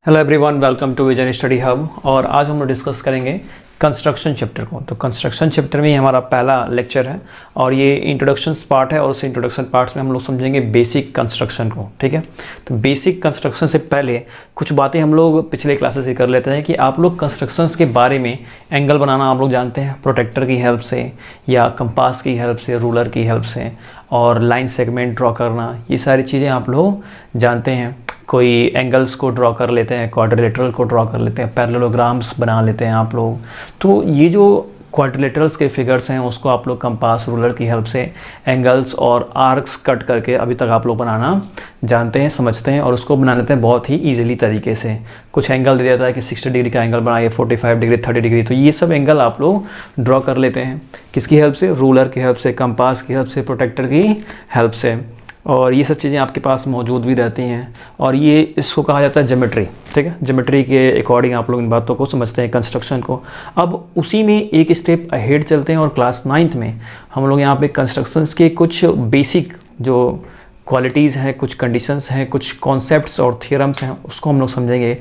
Hello everyone, welcome to Vision Study Hub. और आज हम लोग डिस्कस करेंगे कंस्ट्रक्शन चैप्टर को। तो कंस्ट्रक्शन चैप्टर में ही हमारा पहला लेक्चर है और ये इंट्रोडक्शन पार्ट है और उस इंट्रोडक्शन पार्ट्स में हम लोग समझेंगे बेसिक कंस्ट्रक्शन को। ठीक है, तो बेसिक कंस्ट्रक्शन से पहले कुछ बातें हम लोग पिछले क्लासेस से कर लेते हैं कि आप लोग कंस्ट्रक्शंस के बारे में एंगल बनाना आप लोग जानते हैं प्रोटेक्टर की हेल्प से या कंपास की हेल्प से, रूलर की हेल्प से, और लाइन सेगमेंट ड्रॉ करना, ये सारी चीज़ें आप लोग जानते हैं। कोई एंगल्स को ड्रॉ कर लेते हैं, क्वाड्रिलेटरल को ड्रॉ कर लेते हैं, पैरेललोग्राम्स बना लेते हैं आप लोग। तो ये जो क्वाड्रिलेटरल्स के फिगर्स हैं उसको आप लोग कंपास रूलर की हेल्प से एंगल्स और आर्क्स कट करके अभी तक आप लोग बनाना जानते हैं, समझते हैं और उसको बना लेते हैं बहुत ही ईजिली तरीके से। कुछ एंगल दे देता है कि 60 डिग्री का एंगल बनाइए, 45 डिग्री, 30 डिग्री, तो ये सब एंगल आप लोग ड्रॉ कर लेते हैं। किसकी हेल्प से? रूलर की हेल्प से, कंपास की हेल्प से, प्रोटेक्टर की हेल्प से। और ये सब चीज़ें आपके पास मौजूद भी रहती हैं और ये इसको कहा जाता है ज्योमेट्री। ठीक है, ज्योमेट्री के अकॉर्डिंग आप लोग इन बातों को समझते हैं कंस्ट्रक्शन को। अब उसी में एक स्टेप अहेड चलते हैं और क्लास 9th में हम लोग यहाँ पे कंस्ट्रक्शंस के कुछ बेसिक जो क्वालिटीज़ हैं, कुछ कंडीशंस हैं, कुछ कॉन्सेप्ट्स और थियरम्स हैं, उसको हम लोग समझेंगे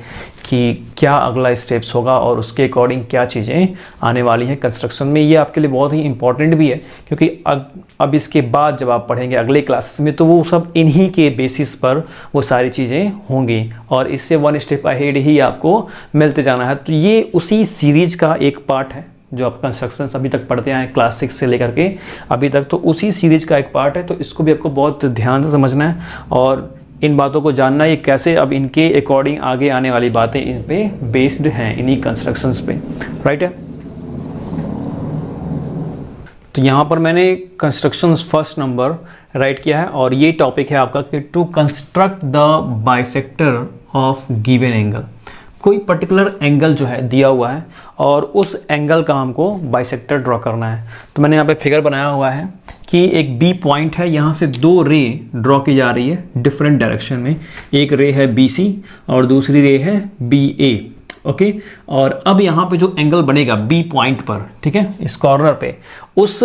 कि क्या अगला स्टेप्स होगा और उसके अकॉर्डिंग क्या चीज़ें आने वाली हैं कंस्ट्रक्शन में। ये आपके लिए बहुत ही इंपॉर्टेंट भी है क्योंकि अब इसके बाद जब आप पढ़ेंगे अगले क्लासेस में तो वो सब इन्हीं के बेसिस पर वो सारी चीज़ें होंगी और इससे वन स्टेप अहेड ही आपको मिलते जाना है। तो ये उसी सीरीज़ का एक पार्ट है जो आप कंस्ट्रक्शंस अभी तक पढ़ते आए क्लास 6 से लेकर के अभी तक, तो उसी सीरीज़ का एक पार्ट है। तो इसको भी आपको बहुत ध्यान से समझना है और इन बातों को जानना है कैसे अब इनके अकॉर्डिंग आगे आने वाली बातें इन पे बेस्ड हैं, इन्हीं कंस्ट्रक्शंस पे। राइट है, तो यहाँ पर मैंने कंस्ट्रक्शंस फर्स्ट नंबर राइट किया है और ये टॉपिक है आपका कि to construct the bisector of given angle. कोई पर्टिकुलर एंगल जो है दिया हुआ है और उस एंगल का हमको बाइसेक्टर ड्रॉ करना है। तो मैंने यहाँ पे फिगर बनाया हुआ है कि एक बी पॉइंट है, यहाँ से दो रे ड्रॉ की जा रही है डिफरेंट डायरेक्शन में। एक रे है BC और दूसरी रे है BA। ओके, और अब यहाँ पे जो एंगल बनेगा बी पॉइंट पर, ठीक है, इस कॉर्नर पे, उस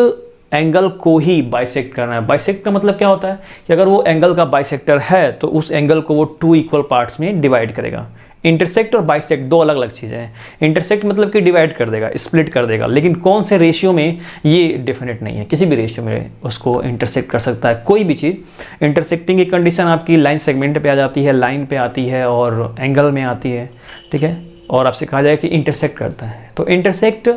एंगल को ही बाइसेक्ट करना है। बाइसेक्ट का मतलब क्या होता है कि अगर वो एंगल का बाइसेक्टर है तो उस एंगल को वो 2 इक्वल पार्ट्स में डिवाइड करेगा। इंटरसेक्ट और बाइसेक्ट दो अलग अलग चीज़ें हैं। इंटरसेक्ट मतलब कि डिवाइड कर देगा, स्प्लिट कर देगा, लेकिन कौन से रेशियो में ये डेफिनेट नहीं है। किसी भी रेशियो में उसको इंटरसेक्ट कर सकता है कोई भी चीज़। इंटरसेक्टिंग की कंडीशन आपकी लाइन सेगमेंट पे आ जाती है, लाइन पे आती है और एंगल में आती है। ठीक है, और आपसे कहा जाए कि इंटरसेक्ट करता है तो इंटरसेक्ट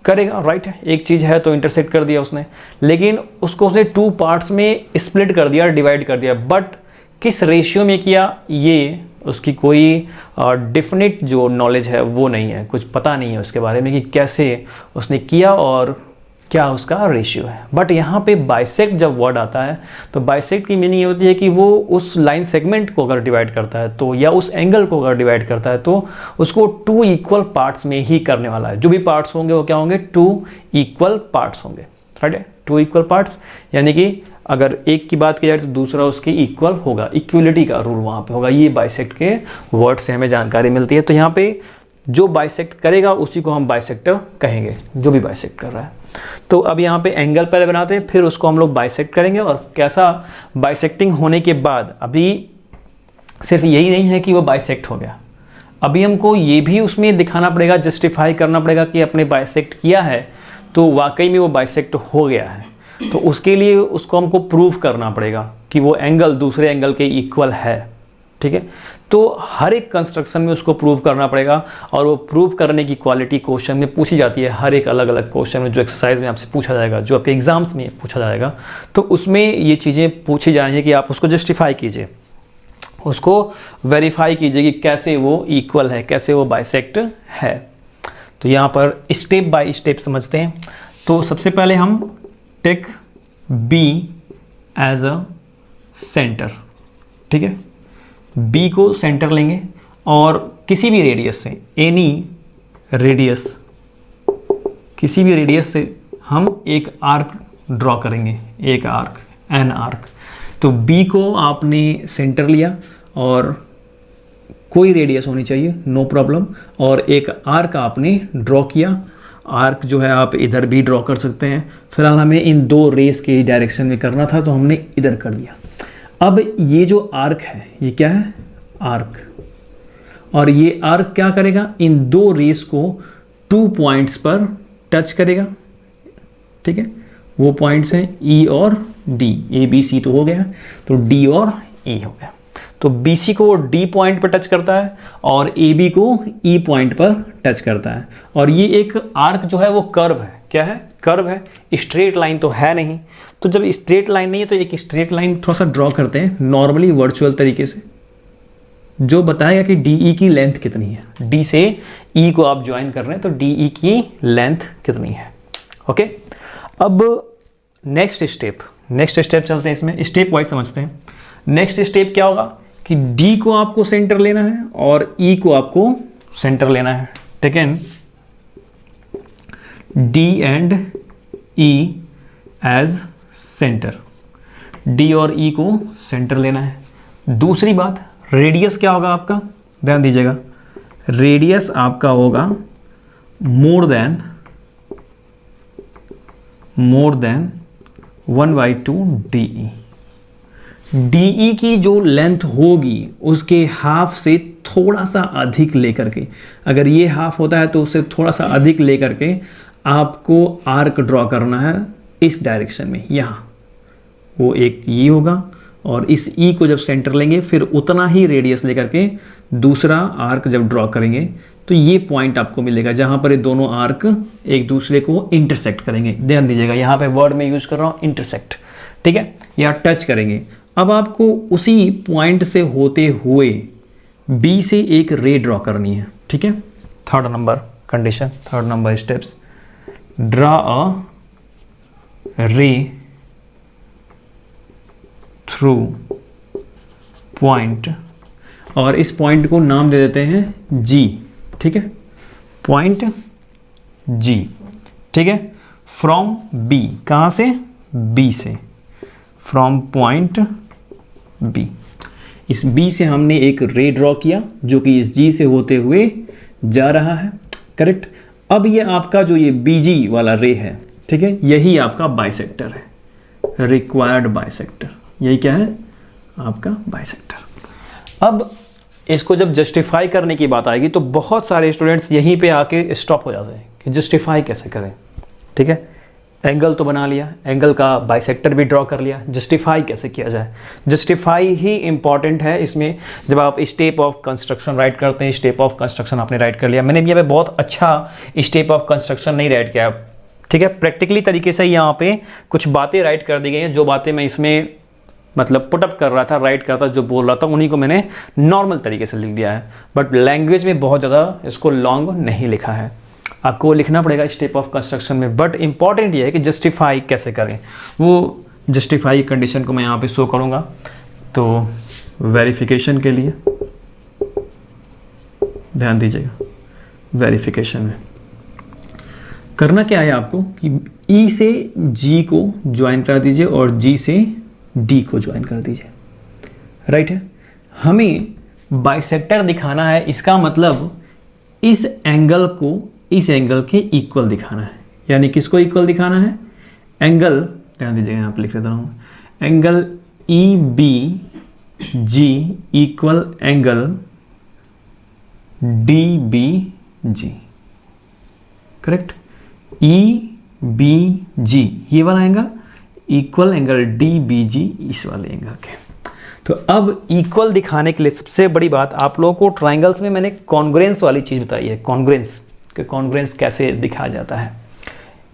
करेगा। राइट है, एक चीज़ है तो इंटरसेक्ट कर दिया उसने, लेकिन उसको उसने 2 पार्ट्स में स्प्लिट कर दिया, डिवाइड कर दिया, बट किस रेशियो में किया ये उसकी कोई डेफिनेट जो नॉलेज है वो नहीं है, कुछ पता नहीं है उसके बारे में कि कैसे उसने किया और क्या उसका रेशियो है। बट यहाँ पे बाइसेक्ट जब वर्ड आता है तो बाइसेक्ट की मीनिंग ये होती है कि वो उस लाइन सेगमेंट को अगर डिवाइड करता है तो, या उस एंगल को अगर डिवाइड करता है तो उसको 2 इक्वल पार्ट्स में ही करने वाला है। जो भी पार्ट्स होंगे वो क्या होंगे? 2 इक्वल पार्ट्स होंगे। राइट है, 2 इक्वल पार्ट्स, यानी कि अगर एक की बात की जाए तो दूसरा उसके इक्वल होगा, इक्वलिटी का रूल वहाँ पे होगा। ये बाइसेक्ट के वर्ड से हमें जानकारी मिलती है। तो यहाँ पे जो बाइसेक्ट करेगा उसी को हम बाइसेक्टर कहेंगे, जो भी बाइसेक्ट कर रहा है। तो अब यहाँ पे एंगल पहले बनाते हैं, फिर उसको हम लोग बाइसेक्ट करेंगे और कैसा बाइसेक्टिंग होने के बाद, अभी सिर्फ यही नहीं है कि वो बाइसेक्ट हो गया, अभी हमको ये भी उसमें दिखाना पड़ेगा, जस्टिफाई करना पड़ेगा कि अपने बाइसेक्ट किया है तो वाकई में वो बाइसेक्ट हो गया है। तो उसके लिए उसको हमको प्रूव करना पड़ेगा कि वो एंगल दूसरे एंगल के इक्वल है। ठीक है, तो हर एक कंस्ट्रक्शन में उसको प्रूव करना पड़ेगा और वो प्रूव करने की क्वालिटी क्वेश्चन में पूछी जाती है। हर एक अलग अलग क्वेश्चन में जो एक्सरसाइज में आपसे पूछा जाएगा, जो आपके एग्जाम्स में पूछा जाएगा, तो उसमें ये चीज़ें पूछी जाएंगी कि आप उसको जस्टिफाई कीजिए, उसको वेरीफाई कीजिए कि कैसे वो इक्वल है, कैसे वो बाइसेक्ट है। तो यहाँ पर स्टेप बाय स्टेप समझते हैं। तो सबसे पहले हम take B as a centre. ठीक है, B को सेंटर लेंगे और किसी भी रेडियस से, एनी रेडियस, किसी भी रेडियस से हम एक आर्क ड्रॉ करेंगे, एक आर्क, एन आर्क। तो B को आपने सेंटर लिया और कोई रेडियस होनी चाहिए, नो प्रॉब्लम, और एक आर्क आपने ड्रॉ किया। आर्क जो है आप इधर भी ड्रॉ कर सकते हैं। फिलहाल हमें इन 2 रेस के डायरेक्शन में करना था तो हमने इधर कर दिया। अब ये जो आर्क है ये क्या है? आर्क। और ये आर्क क्या करेगा, इन दो रेस को 2 पॉइंट्स पर टच करेगा। ठीक है, वो पॉइंट्स हैं ई और डी, ए बी सी तो हो गया, तो डी और ई हो गया। तो बी सी को डी पॉइंट पर टच करता है और ए बी को ई पॉइंट पर टच करता है। और ये एक आर्क जो है वो कर्व है, क्या है, कर्व है, स्ट्रेट लाइन तो है नहीं। तो जब स्ट्रेट लाइन नहीं है तो एक स्ट्रेट लाइन थोड़ा सा ड्रॉ करते हैं नॉर्मली वर्चुअल तरीके से, जो बताएगा कि डी ई की लेंथ कितनी है। डी से ई को आप ज्वाइन कर रहे हैं तो डी ई की लेंथ कितनी है। ओके, अब नेक्स्ट स्टेप चलते हैं, इसमें स्टेप वाइज समझते हैं। नेक्स्ट स्टेप क्या होगा कि डी को आपको सेंटर लेना है और ई को आपको सेंटर लेना है। Taken D and E as centre, D और ई को सेंटर लेना है। दूसरी बात, रेडियस क्या होगा आपका, ध्यान दीजिएगा, रेडियस आपका होगा मोर देन 1/2 DE। DE की जो लेंथ होगी उसके हाफ से थोड़ा सा अधिक लेकर के, अगर ये हाफ होता है तो उससे थोड़ा सा अधिक लेकर के आपको आर्क ड्रॉ करना है इस डायरेक्शन में। यहाँ वो एक ये होगा और इस ई को जब सेंटर लेंगे फिर उतना ही रेडियस लेकर के दूसरा आर्क जब ड्रॉ करेंगे तो ये पॉइंट आपको मिलेगा जहाँ पर ये दोनों आर्क एक दूसरे को इंटरसेक्ट करेंगे। ध्यान दीजिएगा, यहाँ पे वर्ड में यूज कर रहा हूँ इंटरसेक्ट, ठीक है, या टच करेंगे। अब आपको उसी पॉइंट से होते हुए बी से एक रे ड्रॉ करनी है। ठीक है, third number condition, third number steps, draw a रे थ्रू पॉइंट, और इस पॉइंट को नाम दे देते हैं जी। ठीक है, पॉइंट जी। ठीक है, फ्रॉम बी, कहाँ से, बी से, फ्रॉम पॉइंट बी। इस बी से हमने एक रे ड्रॉ किया जो कि इस जी से होते हुए जा रहा है, करेक्ट। अब ये आपका जो ये बीजी वाला रे है, ठीक है, यही आपका बाइसेक्टर है, रिक्वायर्ड बाइसेक्टर, यही क्या है आपका बाइसेक्टर। अब इसको जब जस्टिफाई करने की बात आएगी तो बहुत सारे स्टूडेंट्स यहीं पे आके स्टॉप हो जाते हैं कि जस्टिफाई कैसे करें। ठीक है, एंगल तो बना लिया, एंगल का बाइसेक्टर भी ड्रॉ कर लिया, जस्टिफाई कैसे किया जाए। जस्टिफाई ही इंपॉर्टेंट है इसमें। जब आप स्टेप ऑफ कंस्ट्रक्शन राइट करते हैं, स्टेप ऑफ कंस्ट्रक्शन आपने राइट कर लिया, मैंने भी यहाँ पे बहुत अच्छा स्टेप ऑफ कंस्ट्रक्शन नहीं राइट किया, ठीक है, प्रैक्टिकली तरीके से यहाँ पे कुछ बातें राइट कर दी गई हैं, जो बातें मैं इसमें मतलब पुटअप कर रहा था, राइट करता, जो बोल रहा था उन्हीं को मैंने नॉर्मल तरीके से लिख दिया है, बट लैंग्वेज में बहुत ज़्यादा इसको लॉन्ग नहीं लिखा है, आपको लिखना पड़ेगा स्टेप ऑफ कंस्ट्रक्शन में। बट इंपॉर्टेंट ये है कि जस्टिफाई कैसे करें, वो जस्टिफाई कंडीशन को मैं यहाँ पे शो करूँगा। तो वेरिफिकेशन के लिए ध्यान दीजिएगा, वेरिफिकेशन में करना क्या है आपको कि ई से जी को ज्वाइन कर दीजिए और जी से डी को ज्वाइन कर दीजिए, राइट है। हमें बाइसेक्टर दिखाना है, इसका मतलब इस एंगल को इस एंगल के इक्वल दिखाना है, यानी किसको इक्वल दिखाना है, एंगल, ध्यान दीजिएगा यहाँ पर लिख देता हूँ, angle E B G equal angle D B G, correct. E B G ये वाला angle equal angle D B G इस वाले एंगल के। तो अब इक्वल दिखाने के लिए सबसे बड़ी बात, आप लोगों को ट्राइंगल्स में मैंने कॉन्ग्रुएंस वाली चीज़ बताई है, कॉन्ग्रुएंस कि कॉन्ग्रुएंस कैसे दिखाया जाता है।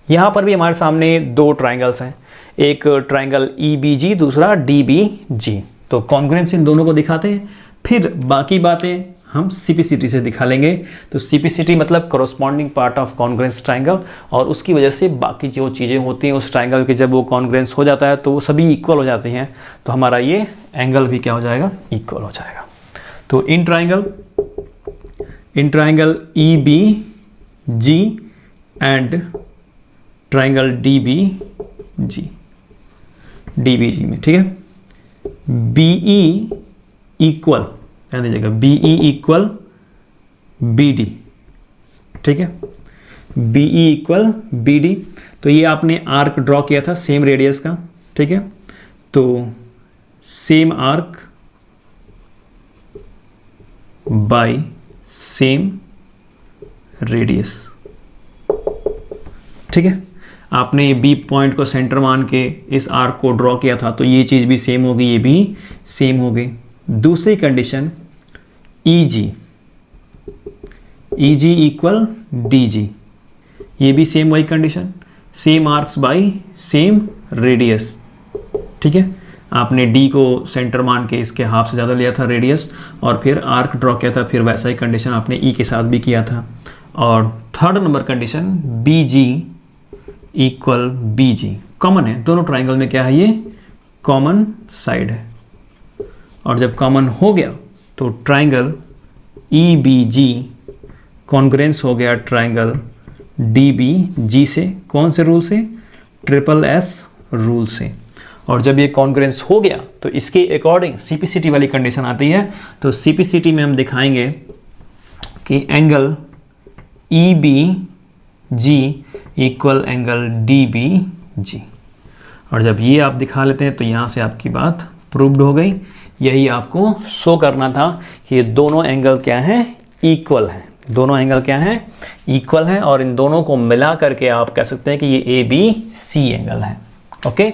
यहाँ पर भी हमारे सामने दो ट्राइंगल्स हैं, एक ट्राइंगल ई बी जी, दूसरा डी बी जी। तो कॉन्ग्रुएंस इन दोनों को दिखाते हैं, फिर बाकी बातें हम सीपीसीटी से दिखा लेंगे। तो सीपीसीटी मतलब corresponding part of congruence triangle, और उसकी वजह से बाकी जो चीज़ें होती हैं उस ट्राइंगल के, जब वो कॉन्ग्रुएंस हो जाता है तो वो सभी इक्वल हो जाती हैं, तो हमारा ये एंगल भी क्या हो जाएगा, इक्वल हो जाएगा। तो in triangle E B G and triangle D B G में, ठीक है, बी ई इक्वल, ध्यान दीजिएगा, B E equal B D, ठीक है, B E equal B D. तो ये आपने आर्क ड्रॉ किया था सेम रेडियस का, ठीक है, तो same arc bye same radius. ठीक है, आपने बी पॉइंट को सेंटर मान के इस आर्क को ड्रॉ किया था, तो ये चीज़ भी सेम होगी, ये भी सेम हो गई। दूसरी condition EG, EG equal DG, ये भी सेम वही condition, same arcs by same radius. ठीक है, आपने D को सेंटर मान के इसके हाफ से ज़्यादा लिया था रेडियस और फिर आर्क ड्रॉ किया था, फिर वैसा ही कंडीशन आपने E के साथ भी किया था। और third number condition BG equal BG, common है, दोनों ट्राइंगल में क्या है, ये कॉमन साइड है। और जब कॉमन हो गया तो ट्राइंगल EBG कॉन्ग्रेंस हो गया ट्राइंगल DBG से, कौन से रूल से, SSS रूल से। और जब ये कॉन्ग्रेंस हो गया तो इसके अकॉर्डिंग CPCT वाली कंडीशन आती है। तो CPCT में हम दिखाएंगे कि angle EBG equal angle DBG। और जब ये आप दिखा लेते हैं तो यहाँ से आपकी बात प्रूव्ड हो गई। यही आपको शो करना था कि ये दोनों एंगल क्या हैं, इक्वल हैं, दोनों एंगल क्या हैं, इक्वल हैं। और इन दोनों को मिला करके आप कह सकते हैं कि ये ABC एंगल है। ओके,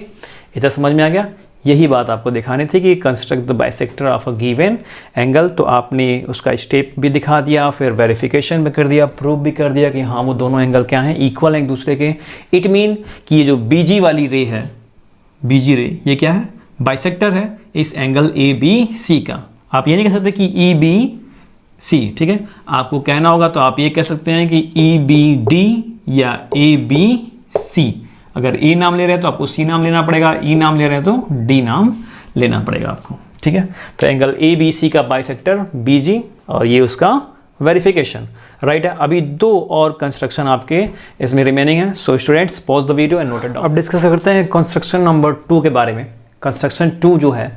इतना समझ में आ गया। यही बात आपको दिखानी थी कि construct the bisector of a given angle. तो आपने उसका स्टेप भी दिखा दिया, फिर वेरिफिकेशन भी कर दिया, प्रूव भी कर दिया कि हाँ वो दोनों एंगल क्या हैं, इक्वल हैं एक दूसरे के। इट मीन कि ये जो BG वाली रे है, BG रे, ये क्या है, बाइसेक्टर है इस एंगल ABC का। आप ये नहीं कह सकते कि EBC, ठीक है, आपको कहना होगा तो आप ये कह सकते हैं कि EBD या ABC। अगर E नाम ले रहे हैं तो आपको C नाम लेना पड़ेगा, E नाम ले रहे हैं तो D नाम लेना पड़ेगा आपको। ठीक है, तो एंगल ABC का बाइसेक्टर BG और ये उसका वेरिफिकेशन, राइट है। अभी दो और कंस्ट्रक्शन आपके इसमें रिमेनिंग है। So students pause the video and note it down. अब डिस्कस करते हैं कंस्ट्रक्शन नंबर 2 के बारे में। कंस्ट्रक्शन 2 जो है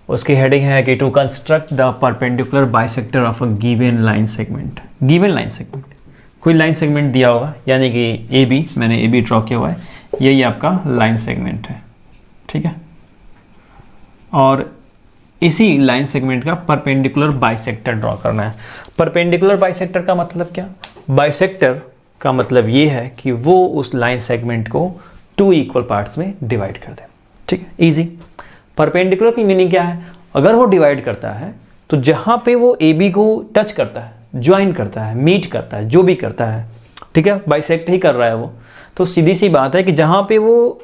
उसकी हेडिंग है कि to construct the perpendicular bisector of a given line segment. Given line segment, कोई लाइन सेगमेंट दिया होगा, यानी कि AB, मैंने AB ड्रॉ किया हुआ है, यही आपका लाइन सेगमेंट है। ठीक है, और इसी लाइन सेगमेंट का परपेंडिकुलर बाइसेक्टर ड्रॉ करना है। परपेंडिकुलर बाइसेक्टर का मतलब क्या, बाइसेक्टर का मतलब ये है कि वो उस लाइन सेगमेंट को 2 इक्वल पार्ट्स में डिवाइड कर दे। ठीक है, इजी। परपेंडिकुलर की मीनिंग क्या है, अगर वो डिवाइड करता है तो जहां पे वो AB को टच करता है, ज्वाइन करता है, मीट करता है, जो भी करता है, ठीक है, बाइसेक्ट ही कर रहा है वो, तो सीधी सी बात है कि जहां पे वो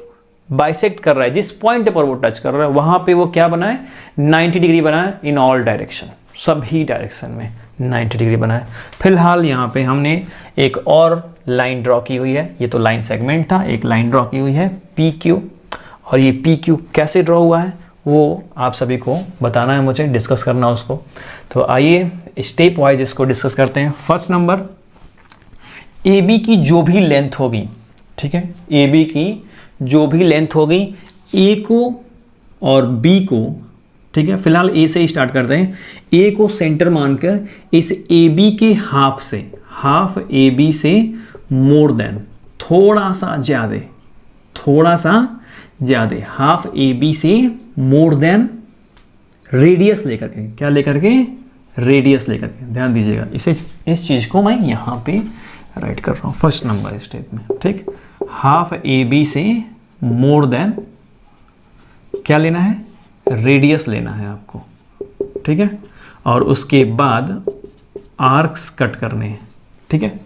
बाइसेक्ट कर रहा है, जिस पॉइंट पर वो टच कर रहा है, वहां पे वो क्या बनाए, 90 डिग्री बनाए इन ऑल डायरेक्शन, सभी डायरेक्शन में 90 डिग्री बनाए। फिलहाल यहाँ पे हमने एक और लाइन ड्रॉ की हुई है। ये तो लाइन सेगमेंट था, एक लाइन ड्रॉ की हुई है PQ, और ये PQ कैसे ड्रॉ हुआ है वो आप सभी को बताना है, मुझे डिस्कस करना उसको। तो आइए स्टेप वाइज इसको डिस्कस करते हैं। फर्स्ट नंबर, AB की जो भी लेंथ होगी, ठीक है, AB की जो भी लेंथ होगी, A को और B को, ठीक है, फिलहाल A से ही स्टार्ट करते हैं। A को सेंटर मानकर इस AB के हाफ से, हाफ AB से मोर देन, थोड़ा सा ज़्यादा, थोड़ा सा ज़्यादा, हाफ AB से मोर देन रेडियस लेकर के, क्या लेकर के, रेडियस लेकर के, ध्यान दीजिएगा। इस चीज़ को मैं यहाँ पे राइट कर रहा हूँ फर्स्ट नंबर स्टेप में। ठीक, हाफ AB से मोर देन क्या लेना है, रेडियस लेना है आपको। ठीक है, और उसके बाद आर्क्स कट करने हैं। ठीक है,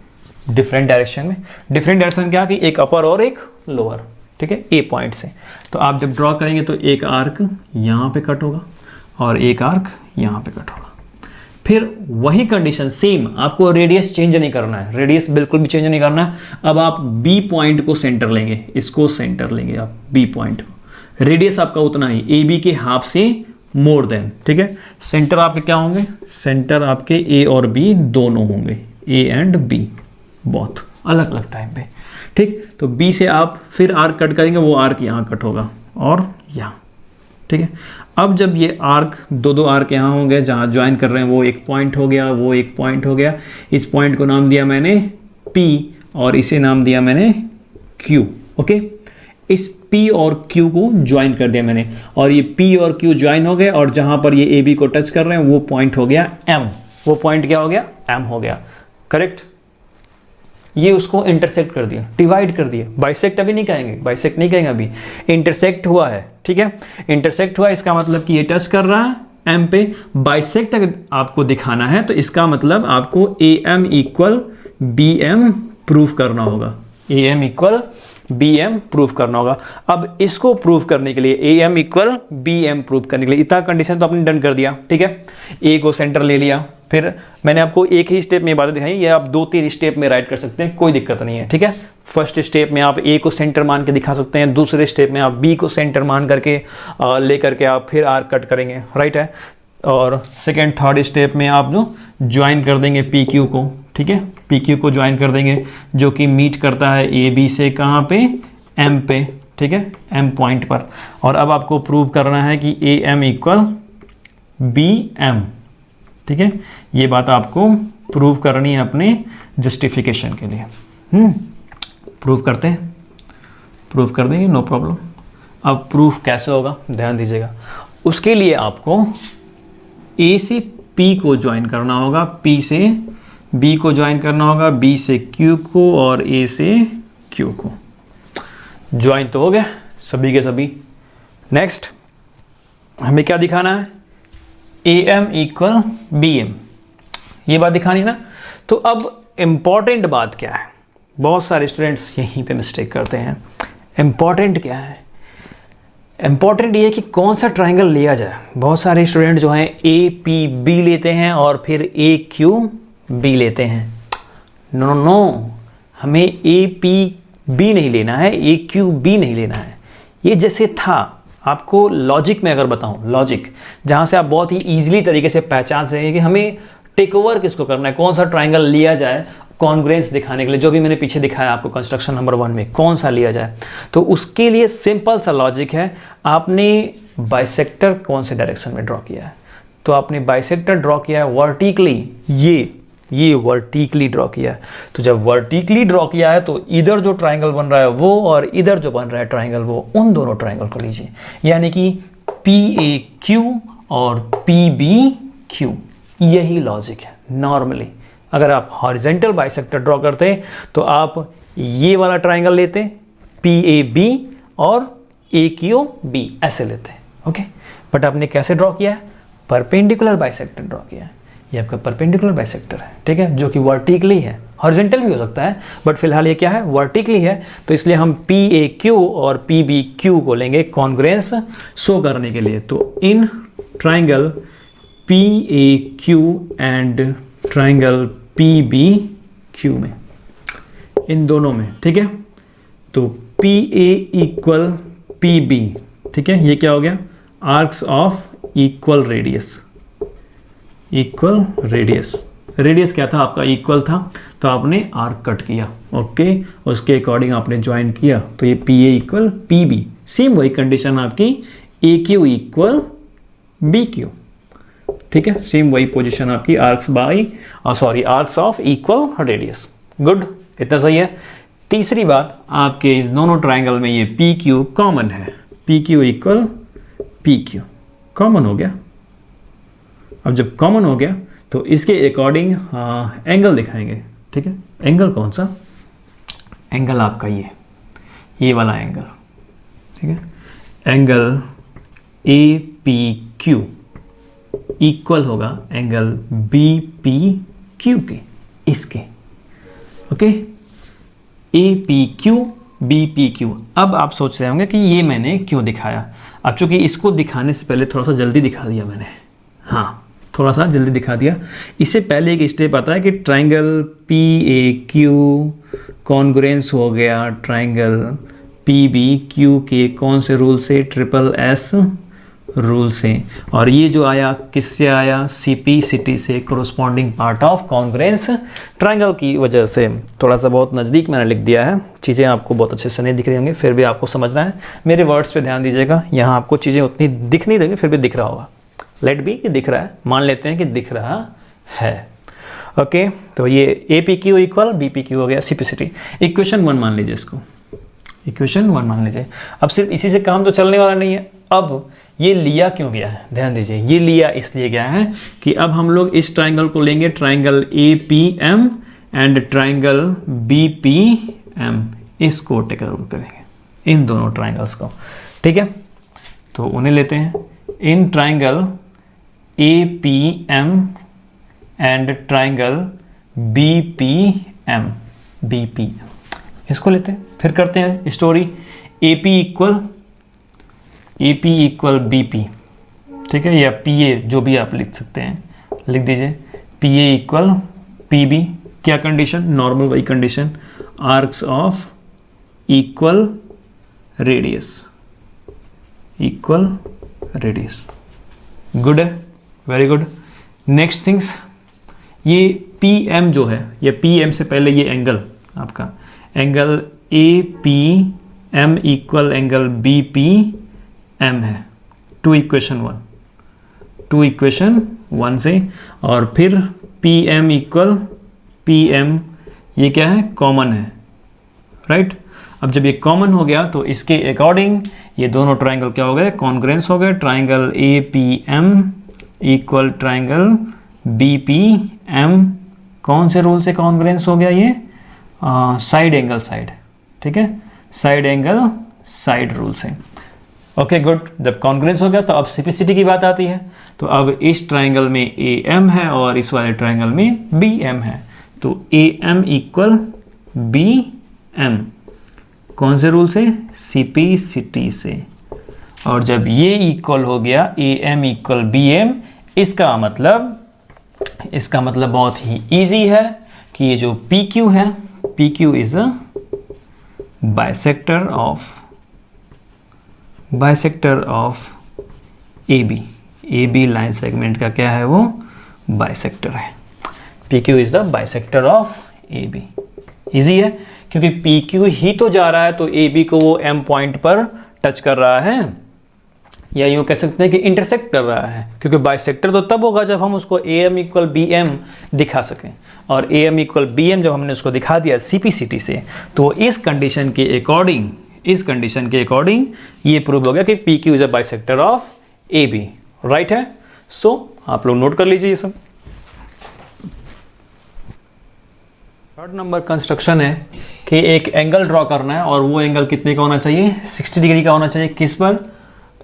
डिफरेंट डायरेक्शन में। डिफरेंट डायरेक्शन क्या कि एक अपर और एक लोअर, ठीक है, A पॉइंट से। तो आप जब ड्रॉ करेंगे तो एक आर्क यहाँ पे कट होगा और एक आर्क यहाँ पे कट होगा। फिर वही कंडीशन सेम, आपको रेडियस चेंज नहीं करना है, रेडियस बिल्कुल भी चेंज नहीं करना है। अब आप B पॉइंट को सेंटर लेंगे, इसको सेंटर लेंगे आप B पॉइंट को, रेडियस आपका उतना ही, AB के हाफ से मोर देन। ठीक है, सेंटर आपके क्या होंगे, सेंटर आपके A और B दोनों होंगे, A एंड B, बहुत अलग अलग टाइम पे। ठीक, तो B से आप फिर आर्क कट करेंगे, वो आर्क यहाँ कट होगा और यहाँ। ठीक है, अब जब ये आर्क, दो आर्क यहाँ होंगे जहाँ ज्वाइन कर रहे हैं, वो एक पॉइंट हो गया, वो एक पॉइंट हो गया। इस पॉइंट को नाम दिया मैंने P और इसे नाम दिया मैंने Q। ओके, इस P और Q को ज्वाइन कर दिया मैंने, और ये P और Q ज्वाइन हो गए, और जहाँ पर ये AB को टच कर रहे हैं वो पॉइंट हो गया M। वो पॉइंट क्या हो गया, एम हो गया, करेक्ट। ये उसको इंटरसेक्ट कर दिया, डिवाइड कर दिया। बाइसेक्ट अभी नहीं कहेंगे, बाइसेक्ट नहीं कहेंगे अभी, इंटरसेक्ट हुआ है, ठीक है। इंटरसेक्ट हुआ इसका मतलब कि ये टच कर रहा है एम पे। बाइसेक्ट अगर आपको दिखाना है तो इसका मतलब आपको A M equal B M proof करना होगा, A M equal B M proof करना होगा। अब इसको प्रूफ करने के लिए A M equal B M proof करने के लिए इतना कंडीशन तो आपने डन कर दिया, ठीक है। ए को सेंटर ले लिया, फिर मैंने आपको एक ही स्टेप में बातें दिखाई, ये आप 2-3 स्टेप में राइट कर सकते हैं, कोई दिक्कत नहीं है, ठीक है। फर्स्ट स्टेप में आप ए को सेंटर मान के दिखा सकते हैं, दूसरे स्टेप में आप बी को सेंटर मान करके ले करके आप फिर आर कट करेंगे, राइट है। और सेकेंड थर्ड स्टेप में आप जो ज्वाइन कर देंगे पी क्यू को, ठीक है, पी क्यू को ज्वाइन कर देंगे जो कि मीट करता है ए बी से कहाँ पे, एम पे, ठीक है, एम पॉइंट पर। और अब आपको प्रूव करना है कि A M equal B M, ठीक है। ये बात आपको प्रूव करनी है अपने जस्टिफिकेशन के लिए। प्रूव करते हैं, प्रूव कर देंगे, नो प्रॉब्लम। अब प्रूफ कैसे होगा ध्यान दीजिएगा। उसके लिए आपको ए से पी को ज्वाइन करना होगा, पी से बी को ज्वाइन करना होगा, बी से क्यू को और ए से क्यू को। ज्वाइन तो हो गया सभी के सभी। नेक्स्ट हमें क्या दिखाना है, A M equal B M, ये बात दिखानी ना। तो अब इम्पॉर्टेंट बात क्या है, बहुत सारे स्टूडेंट्स यहीं पे मिस्टेक करते हैं। इम्पॉर्टेंट क्या है, इम्पॉर्टेंट ये है कि कौन सा ट्राइंगल लिया जाए। बहुत सारे स्टूडेंट जो हैं ए पी बी लेते हैं और फिर ए क्यू बी लेते हैं। नो नो नो, हमें ए पी बी नहीं लेना है, ए क्यू बी नहीं लेना है। ये जैसे था, आपको लॉजिक में अगर बताऊं, लॉजिक जहाँ से आप बहुत ही ईजिली तरीके से पहचान सकें कि हमें टेक ओवर किसको करना है, कौन सा ट्राइंगल लिया जाए कॉन्ग्रेंस दिखाने के लिए, जो भी मैंने पीछे दिखाया आपको कंस्ट्रक्शन नंबर 1 में कौन सा लिया जाए। तो उसके लिए सिंपल सा लॉजिक है, आपने बाइसेक्टर कौन से डायरेक्शन में ड्रॉ किया है। तो आपने बाइसेक्टर ड्रॉ किया है वर्टिकली, ये वर्टिकली ड्रॉ किया है। तो जब वर्टिकली ड्रॉ किया है तो इधर जो ट्राइंगल बन रहा है वो और इधर जो बन रहा है ट्राइंगल वो, उन दोनों ट्राइंगल को लीजिए, यानी कि पी ए क्यू और पी बी क्यू। यही लॉजिक है। नॉर्मली अगर आप हॉरिजेंटल बाइसेक्टर ड्रॉ करते तो आप ये वाला ट्राइंगल लेते, पी ए बी और ए क्यू बी ऐसे लेते, ओके। बट आपने कैसे ड्रॉ किया है, परपेंडिकुलर बाइसेक्टर ड्रॉ किया है। ये आपका परपेंडिकुलर बाइसेक्टर है, ठीक है, जो कि वर्टिकली है। हॉरिजेंटल भी हो सकता है बट फिलहाल ये क्या है, वर्टिकली है। तो इसलिए हम पी ए क्यू और पी बी क्यू को लेंगे कॉन्ग्रेंस शो करने के लिए। तो in triangle P A Q and triangle P B Q में, इन दोनों में, ठीक है। तो P A equal P B, ठीक है, ये क्या हो गया, arcs of equal radius. Equal radius, radius क्या था आपका, इक्वल था, तो आपने आर्क कट किया, ओके, उसके अकॉर्डिंग आपने ज्वाइन किया। तो ये P A equal P B, same वही कंडीशन आपकी A Q equal B Q, ठीक है, सेम वही पोजीशन आपकी arcs by arcs of equal radius. Good, इतना सही है। तीसरी बात, आपके इस दोनों ट्राइंगल में ये पी क्यू कॉमन है, P Q equal P Q common हो गया। अब जब कॉमन हो गया तो इसके अकॉर्डिंग एंगल दिखाएंगे, ठीक है। एंगल कौन सा, एंगल आपका ये वाला एंगल, ठीक है। Angle A P Q equal होगा एंगल बी पी क्यू के, इसके, okay, A P Q B P Q. अब आप सोच रहे होंगे कि ये मैंने क्यों दिखाया। अब चूंकि इसको दिखाने से पहले थोड़ा सा जल्दी दिखा दिया मैंने, हाँ थोड़ा सा जल्दी दिखा दिया। इससे पहले एक स्टेप आता है कि triangle P A Q congruence हो गया ट्राइंगल पी बी क्यू के कौन से रूल से, ट्रिपल एस रूल से। और ये जो आया किससे आया, सिटी से, corresponding part of congruence triangle की वजह से। थोड़ा सा बहुत नज़दीक मैंने लिख दिया है, चीज़ें आपको बहुत अच्छे से नहीं दिख रही होंगी, फिर भी आपको समझना है। मेरे वर्ड्स पे ध्यान दीजिएगा, यहाँ आपको चीज़ें उतनी दिख नहीं रही, फिर भी दिख रहा होगा। लेट बी कि दिख रहा है, मान लेते हैं कि दिख रहा है, ओके। तो ये A P Q equal B P Q हो गया सिटी। इक्वेशन 1 मान लीजिए इसको, इक्वेशन 1 मान लीजिए। अब सिर्फ इसी से काम तो चलने वाला नहीं है, अब ये लिया क्यों गया है, ध्यान दीजिए, ये लिया इसलिए गया है कि अब हम लोग इस ट्राइंगल को लेंगे, triangle APM and triangle BPM, इसको टेक ओवर करेंगे, इन दोनों ट्राइंगल्स को, ठीक है। तो उन्हें लेते हैं, in triangle APM and triangle BPM, इसको लेते हैं, फिर करते हैं स्टोरी। AP इक्वल BP, ठीक है, या PA जो भी आप लिख सकते हैं, लिख दीजिए PA इक्वल PB। क्या condition, normal Y condition, arcs of equal radius, good है, वेरी गुड। नेक्स्ट थिंग्स, ये PM जो है, ये PM से पहले ये एंगल आपका angle APM equal angle BPM है, टू इक्वेशन वन से, और फिर PM इक्वल PM, ये क्या है, कॉमन है, राइट। अब जब ये कॉमन हो गया तो इसके अकॉर्डिंग ये दोनों ट्राइंगल क्या हो गए, कॉन्ग्रुएंस हो गए। Triangle APM equal triangle BPM, कौन से रूल से कॉन्ग्रुएंस हो गया ये, साइड एंगल साइड, ठीक है, साइड एंगल साइड रूल से। ओके गुड, जब कॉन्ग्रुएंस हो गया तो अब सिपिसिटी की बात आती है। तो अब इस ट्राइंगल में AM है और इस वाले ट्राइंगल में BM है, तो AM इक्वल BM, कौन से रूल से, सिपिसिटी से। और जब ये इक्वल हो गया AM इक्वल BM, इसका मतलब बहुत ही इजी है कि ये जो PQ है, PQ is a bisector of AB line segment का क्या है, वो बाइसेक्टर है। PQ is the bisector of AB। Easy है क्योंकि PQ ही तो जा रहा है, तो AB को वो M पॉइंट पर टच कर रहा है, या यूँ कह सकते हैं कि इंटरसेक्ट कर रहा है, क्योंकि बाइसेक्टर तो तब होगा जब हम उसको AM इक्वल BM दिखा सकें, और AM इक्वल BM जब हमने उसको दिखा दिया सिपिसिटी से, तो इस कंडीशन के अकॉर्डिंग ये प्रूव हो गया कि PQ is a bisector of AB, right है। सो आप लोग नोट कर लीजिए ये सब। थर्ड नंबर कंस्ट्रक्शन है कि एक एंगल ड्रॉ करना है, और वो एंगल कितने का होना चाहिए, 60 डिग्री का होना चाहिए। किस पर,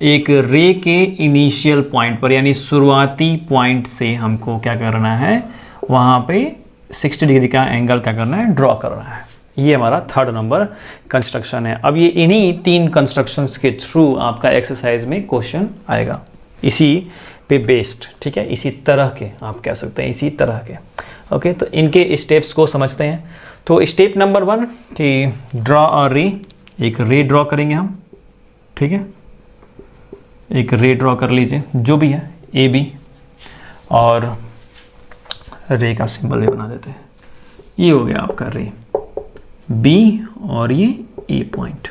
एक रे के इनिशियल पॉइंट पर, यानी शुरुआती पॉइंट से हमको क्या करना है, वहाँ पे 60 डिग्री का एंगल क्या करना है, ड्रॉ करना है। ये हमारा थर्ड नंबर कंस्ट्रक्शन है। अब ये इन्हीं 3 कंस्ट्रक्शंस के थ्रू आपका एक्सरसाइज में क्वेश्चन आएगा, इसी पे बेस्ड, ठीक है, इसी तरह के आप कह सकते हैं, इसी तरह के। ओके, तो इनके स्टेप्स को समझते हैं। तो स्टेप नंबर 1 कि ड्रॉ अ रे, एक रे ड्रॉ करेंगे हम, ठीक है, एक रे ड्रॉ कर लीजिए जो भी है AB, और रे का सिंबल भी बना देते हैं। ये हो गया आपका रे B और ये A पॉइंट,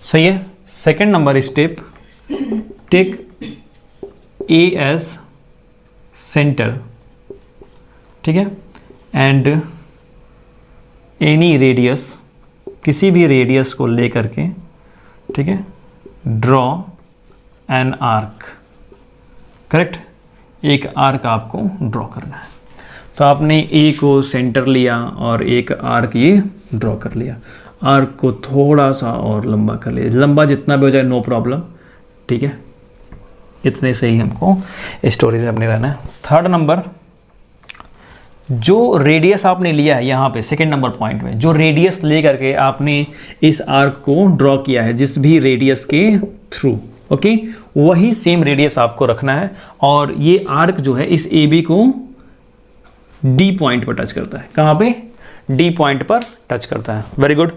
सही है। Second number step, take A as centre, ठीक है, एंड एनी रेडियस, किसी भी रेडियस को लेकर के, ठीक है, ड्रॉ एन आर्क, करेक्ट, एक आर्क आपको ड्रॉ करना है। तो आपने A को सेंटर लिया और एक आर्क ये ड्रॉ कर लिया, आर्क को थोड़ा सा और लंबा कर लिया, लंबा जितना भी हो जाए नो प्रॉब्लम, ठीक है, इतने से ही हमको स्टोरेज अपने रहना है। थर्ड नंबर, जो रेडियस आपने लिया है यहाँ पे सेकेंड नंबर पॉइंट में, जो रेडियस ले करके आपने इस आर्क को ड्रॉ किया है जिस भी रेडियस के थ्रू, ओके, वही सेम रेडियस आपको रखना है, और ये आर्क जो है इस AB को D पॉइंट पर टच करता है। कहाँ पे, D पॉइंट पर टच करता है, वेरी गुड।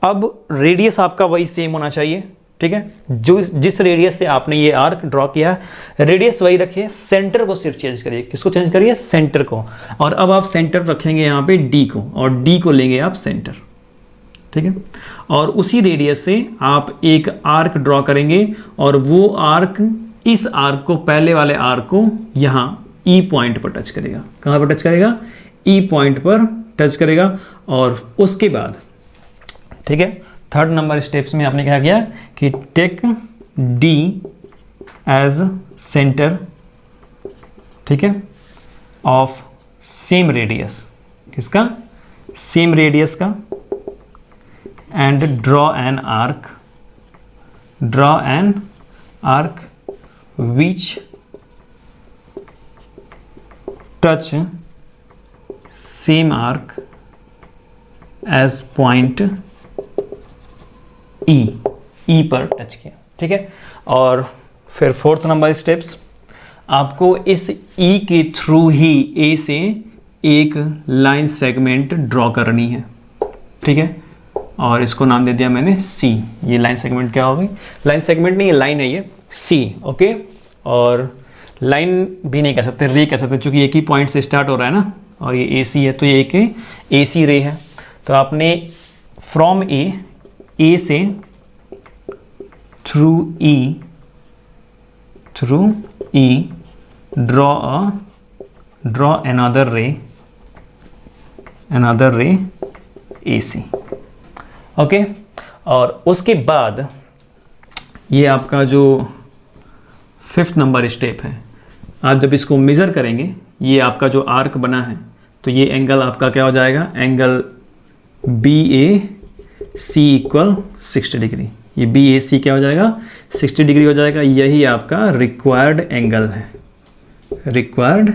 अब रेडियस आपका वही सेम होना चाहिए, ठीक है, जो जिस रेडियस से आपने ये आर्क ड्रॉ किया है रेडियस वही रखिए, सेंटर को सिर्फ चेंज करिए। किसको चेंज करिए, सेंटर को। और अब आप सेंटर रखेंगे यहाँ पे D को, और D को लेंगे आप सेंटर, ठीक है, और उसी रेडियस से आप एक आर्क ड्रॉ करेंगे, और वो आर्क इस आर्क को, पहले वाले आर्क को यहाँ E पॉइंट पर टच करेगा। कहाँ पर टच करेगा, E पॉइंट पर टच करेगा। और उसके बाद, ठीक है, थर्ड नंबर स्टेप्स में आपने क्या किया कि टेक D एज सेंटर, ठीक है, ऑफ सेम रेडियस, किसका, सेम रेडियस का, and draw an arc which touch same arc as point E पर टच किया, ठीक है। और फिर फोर्थ नंबर स्टेप्स, आपको इस ई के थ्रू ही ए से एक लाइन सेगमेंट ड्रॉ करनी है, ठीक है, और इसको नाम दे दिया मैंने सी। ये लाइन सेगमेंट क्या होगी, लाइन सेगमेंट नहीं, ये लाइन है, ये सी, ओके। और लाइन भी नहीं कह सकते, रे कह सकते, क्योंकि एक ही पॉइंट से स्टार्ट हो रहा है ना, और ये ए सी है, तो ये एक ए सी रे है। तो आपने फ्रॉम ए से through E draw another ray AC, okay. और उसके बाद ये आपका जो फिफ्थ नंबर स्टेप है, आप जब इसको मेज़र करेंगे, ये आपका जो आर्क बना है, तो ये एंगल आपका क्या हो जाएगा, एंगल BAC इक्वल 60 डिग्री। ये BAC क्या हो जाएगा, 60 डिग्री हो जाएगा। यही आपका रिक्वायर्ड एंगल है, रिक्वायर्ड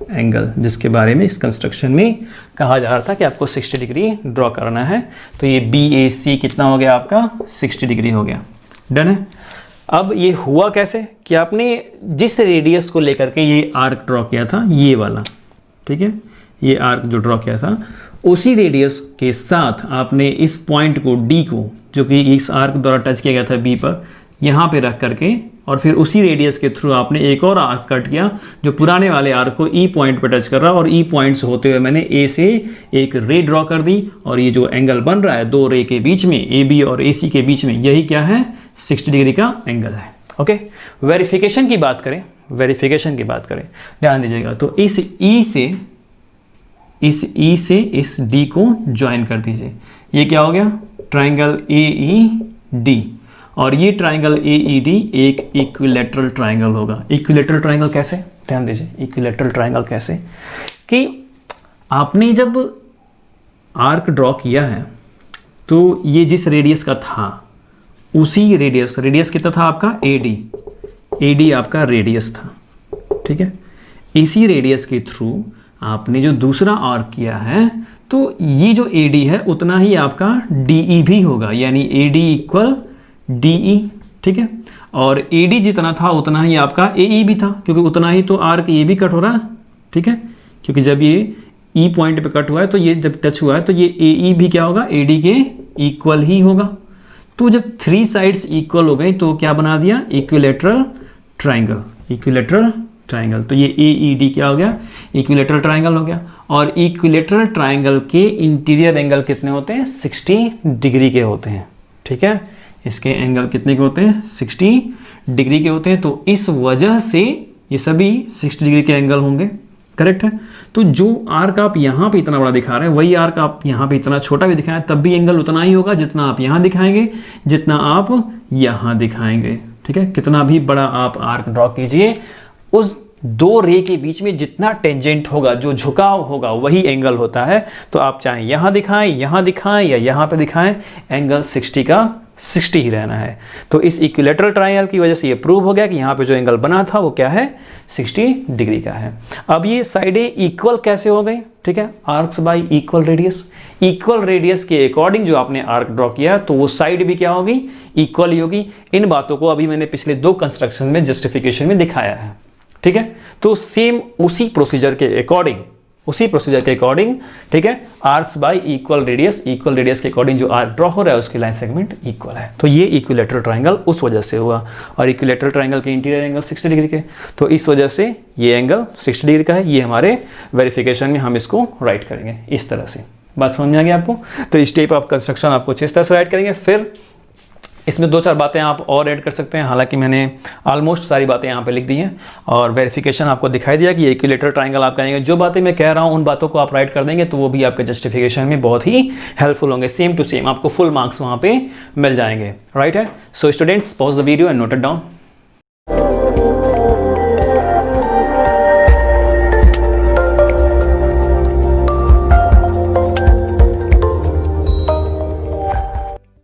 एंगल, जिसके बारे में इस कंस्ट्रक्शन में कहा जा रहा था कि आपको 60 डिग्री ड्रॉ करना है। तो ये BAC कितना हो गया आपका, 60 डिग्री हो गया, डन है। अब ये हुआ कैसे कि आपने जिस रेडियस को लेकर के ये आर्क ड्रॉ किया था, ये वाला, ठीक है, ये आर्क जो ड्रॉ किया था, उसी रेडियस के साथ आपने इस पॉइंट को D को, जो कि इस आर्क द्वारा टच किया गया था B पर, यहाँ पे रख करके, और फिर उसी रेडियस के थ्रू आपने एक और आर्क कट किया जो पुराने वाले आर्क को E पॉइंट पर टच कर रहा है, और E पॉइंट से होते हुए मैंने A से एक रे ड्रॉ कर दी। और ये जो एंगल बन रहा है दो रे के बीच में, AB और AC के बीच में, यही क्या है, 60 डिग्री का एंगल है, ओके। वेरिफिकेशन की बात करें, ध्यान दीजिएगा। तो इस E से इस D को ज्वाइन कर दीजिए। ये क्या हो गया, ट्राइंगल AED, और ये ट्राइंगल AED एक इक्विलैटरल ट्राइंगल होगा। इक्विलैटरल ट्राइंगल कैसे, ध्यान दीजिए, इक्विलैटरल ट्राइंगल कैसे कि आपने जब आर्क ड्रॉ किया है, तो ये जिस रेडियस का था, उसी रेडियस कितना था आपका, AD आपका रेडियस था, ठीक है। इसी रेडियस के थ्रू आपने जो दूसरा आर्क किया है, तो ये जो AD है उतना ही आपका DE भी होगा, यानी AD इक्वल DE, ठीक है। और AD जितना था उतना ही आपका AE भी था, क्योंकि उतना ही तो आर्क ये भी कट हो रहा है, ठीक है, क्योंकि जब ये E पॉइंट पे कट हुआ है, तो ये जब टच हुआ है, तो ये AE भी क्या होगा, AD के इक्वल ही होगा। तो जब थ्री साइड्स इक्वल हो गई, तो क्या बना दिया, इक्विलैटरल ट्राइंगल। तो ये AED क्या हो गया, इक्विलैटरल ट्राइंगल हो गया। और इक्विलैटरल ट्राइंगल के इंटीरियर एंगल कितने होते हैं, 60 डिग्री के होते हैं, ठीक है। इसके एंगल कितने के होते हैं, 60 डिग्री के होते हैं। तो इस वजह से ये सभी 60 डिग्री के एंगल होंगे, करेक्ट है। तो जो आर्क आप यहाँ पे इतना बड़ा दिखा रहे हैं, वही आर्क आप यहाँ पे इतना छोटा भी दिखाएं, तब भी एंगल उतना ही होगा जितना आप यहाँ दिखाएंगे, जितना आप यहाँ दिखाएंगे, ठीक है। कितना भी बड़ा आप आर्क ड्रॉ कीजिए, उस दो रे के बीच में जितना टेंजेंट होगा, जो झुकाव होगा, वही एंगल होता है। तो आप चाहे यहाँ दिखाएं या यहाँ पे दिखाएं, एंगल 60 का 60 ही रहना है। तो इस इक्विलैटरल ट्रायंगल की वजह से ये प्रूव हो गया कि यहाँ पे जो एंगल बना था वो क्या है, 60 डिग्री का है। अब ये साइडें इक्वल कैसे हो गई, ठीक है, आर्क्स बाय इक्वल रेडियस के अकॉर्डिंग जो आपने आर्क ड्रॉ किया, तो वो साइड भी क्या होगी, इक्वल ही होगी। इन बातों को अभी मैंने पिछले 2 कंस्ट्रक्शन में जस्टिफिकेशन में दिखाया है, ठीक है। तो सेम उसी प्रोसीजर के अकॉर्डिंग, ठीक है, आर्क्स बाय इक्वल रेडियस के अकॉर्डिंग जो आर्क ड्रॉ हो रहा है उसकी लाइन सेगमेंट इक्वल है। तो ये इक्विलैटरल ट्रायंगल उस वजह से हुआ। और इक्विलैटरल ट्रायंगल के इंटीरियर एंगल 60 डिग्री के, तो इस वजह से ये एंगल 60 डिग्री का है। ये हमारे वेरिफिकेशन में हम इसको राइट करेंगे इस तरह से। बात समझ में आ गया आपको। तो स्टेप ऑफ कंस्ट्रक्शन आपको इस तरह से राइट करेंगे। फिर इसमें 2-4 बातें आप और ऐड कर सकते हैं, हालांकि मैंने ऑलमोस्ट सारी बातें यहाँ पे लिख दी हैं और वेरिफिकेशन आपको दिखाई दिया कि इक्विलैटरल ट्रायंगल आप कहेंगे। जो बातें मैं कह रहा हूँ उन बातों को आप राइट कर देंगे तो वो भी आपके जस्टिफिकेशन में बहुत ही हेल्पफुल होंगे। सेम टू सेम आपको फुल मार्क्स वहाँ पे मिल जाएंगे, राइट है। So students, pause the video and note it down.